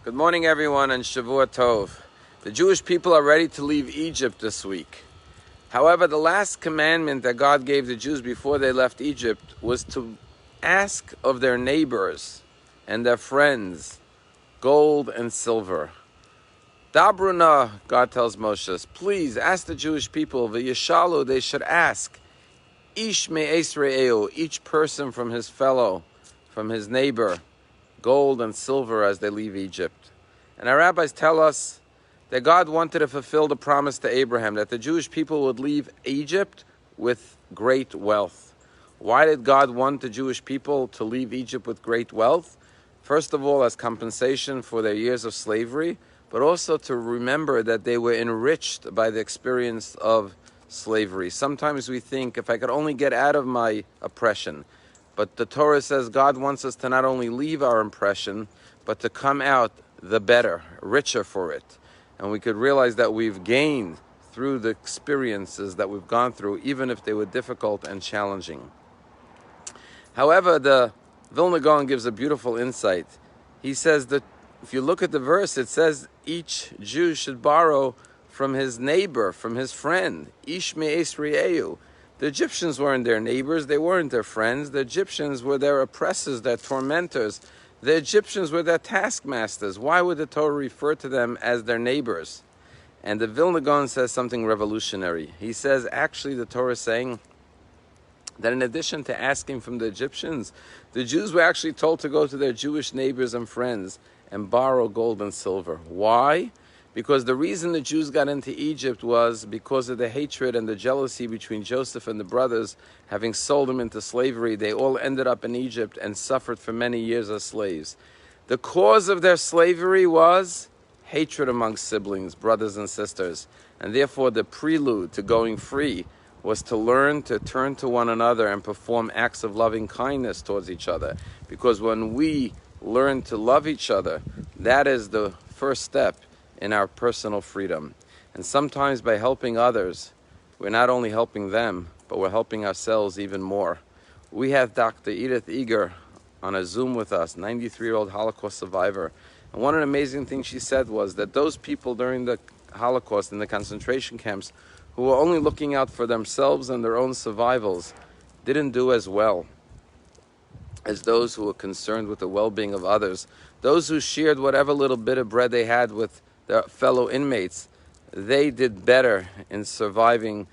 Good morning, everyone, and Shavua Tov. The Jewish people are ready to leave Egypt this week. However, the last commandment that God gave the Jews before they left Egypt was to ask of their neighbors and their friends gold and silver. Dabruna, God tells Moshe, please ask the Jewish people, v'yishalu, they should ask, ish me'es re'eu, each person from his fellow, from his neighbor, gold and silver as they leave Egypt. And our rabbis tell us that God wanted to fulfill the promise to Abraham that the Jewish people would leave Egypt with great wealth. Why did God want the Jewish people to leave Egypt with great wealth? First of all, as compensation for their years of slavery, but also to remember that they were enriched by the experience of slavery. Sometimes we think, if I could only get out of my oppression. But the Torah says God wants us to not only leave our oppression, but to come out the better, richer for it. And we could realize that we've gained through the experiences that we've gone through, even if they were difficult and challenging. However, the Vilna Gaon gives a beautiful insight. He says that if you look at the verse, it says each Jew should borrow from his neighbor, from his friend. Ish me'es re'eu. The Egyptians weren't their neighbors, they weren't their friends. The Egyptians were their oppressors, their tormentors. The Egyptians were their taskmasters. Why would the Torah refer to them as their neighbors? And the Vilna Gaon says something revolutionary. He says, actually, the Torah is saying that in addition to asking from the Egyptians, the Jews were actually told to go to their Jewish neighbors and friends and borrow gold and silver. Why? Because the reason the Jews got into Egypt was because of the hatred and the jealousy between Joseph and the brothers. Having sold them into slavery, they all ended up in Egypt and suffered for many years as slaves. The cause of their slavery was hatred among siblings, brothers and sisters. And therefore the prelude to going free was to learn to turn to one another and perform acts of loving kindness towards each other. Because when we learn to love each other, that is the first step in our personal freedom. And sometimes by helping others, we're not only helping them, but we're helping ourselves even more. We have Dr. Edith Eger on a Zoom with us, 93-year-old Holocaust survivor. And one of the amazing things she said was that those people during the Holocaust in the concentration camps who were only looking out for themselves and their own survivals didn't do as well as those who were concerned with the well-being of others. Those who shared whatever little bit of bread they had with their fellow inmates, they did better in surviving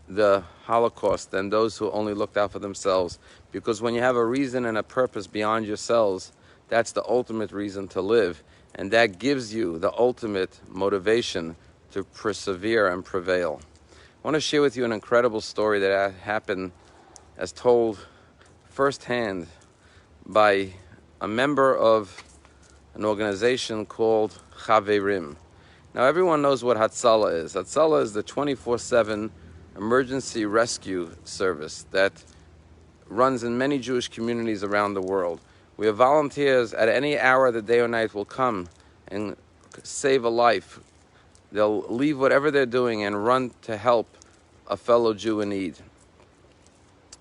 the Holocaust than those who only looked out for themselves. Because when you have a reason and a purpose beyond yourselves, that's the ultimate reason to live. And that gives you the ultimate motivation to persevere and prevail. I want to share with you an incredible story that happened as told firsthand by a member of an organization called Chaverim. Now everyone knows what Hatzalah is. Hatzalah is the 24/7 emergency rescue service that runs in many Jewish communities around the world. We have volunteers at any hour of the day or night will come and save a life. They'll leave whatever they're doing and run to help a fellow Jew in need.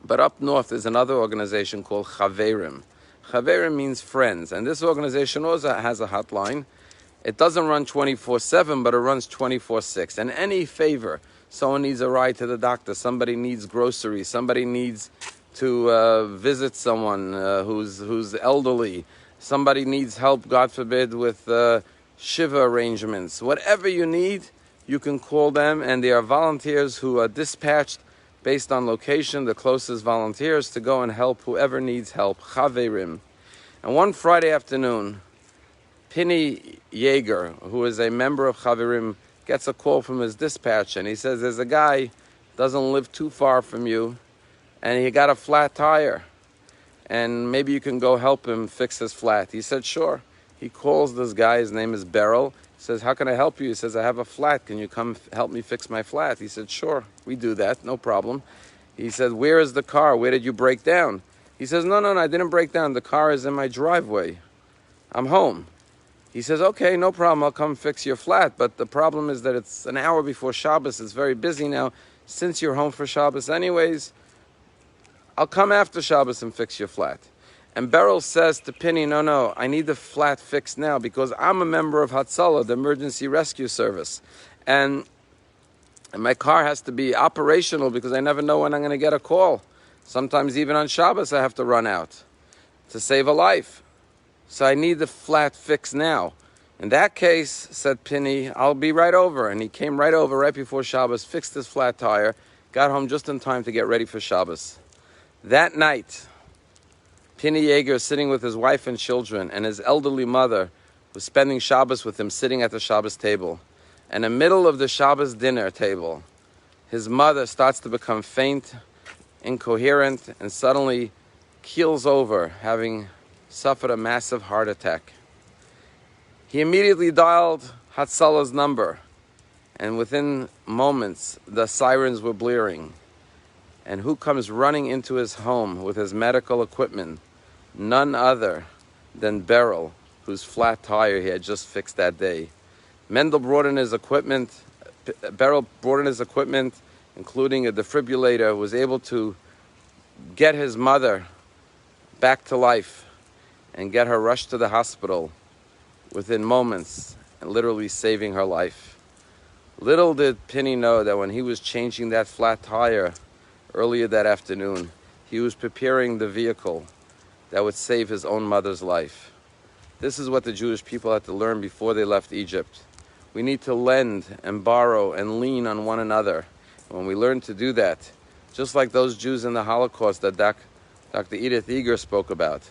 But up north is another organization called Chaverim. Chaverim means friends, and this organization also has a hotline. It doesn't run 24/7, but it runs 24/6. And any favor, someone needs a ride to the doctor, somebody needs groceries, somebody needs to visit someone who's elderly, somebody needs help, God forbid, with shiva arrangements. Whatever you need, you can call them, and they are volunteers who are dispatched based on location, the closest volunteers to go and help whoever needs help. Chaverim. And one Friday afternoon, Penny Yeager, who is a member of Chaverim, gets a call from his dispatch, and he says, there's a guy, doesn't live too far from you, and he got a flat tire, and maybe you can go help him fix his flat. He said, sure. He calls this guy, his name is Beryl. He says, how can I help you? He says, I have a flat. Can you come help me fix my flat? He said, sure, we do that, no problem. He said, where is the car? Where did you break down? He says, no, I didn't break down. The car is in my driveway. I'm home. He says, okay, no problem. I'll come fix your flat. But the problem is that it's an hour before Shabbos. It's very busy now. Since you're home for Shabbos anyways, I'll come after Shabbos and fix your flat. And Beryl says to Penny, no, I need the flat fixed now because I'm a member of Hatzalah, the emergency rescue service. And my car has to be operational because I never know when I'm going to get a call. Sometimes even on Shabbos I have to run out to save a life. So I need the flat fixed now. In that case, said Penny, I'll be right over. And he came right over right before Shabbos, fixed his flat tire, got home just in time to get ready for Shabbos. That night, Penny Yeager, sitting with his wife and children, and his elderly mother was spending Shabbos with him, sitting at the Shabbos table. And in the middle of the Shabbos dinner table, his mother starts to become faint, incoherent, and suddenly keels over, having suffered a massive heart attack. He immediately dialed Hatzalah's number, and within moments, the sirens were blaring. And who comes running into his home with his medical equipment? None other than Beryl, whose flat tire he had just fixed that day. Beryl brought in his equipment, including a defibrillator, was able to get his mother back to life and get her rushed to the hospital within moments and literally saving her life. Little did Penny know that when he was changing that flat tire earlier that afternoon, he was preparing the vehicle that would save his own mother's life. This is what the Jewish people had to learn before they left Egypt. We need to lend and borrow and lean on one another. When we learn to do that, just like those Jews in the Holocaust that Dr. Edith Eger spoke about,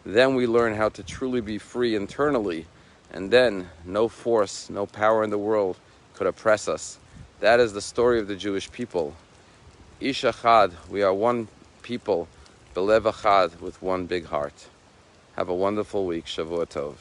then we learn how to truly be free internally, and then no force, no power in the world could oppress us. That is the story of the Jewish people. Ish Echad, we are one people, Belev Echad, with one big heart. Have a wonderful week. Shavua Tov.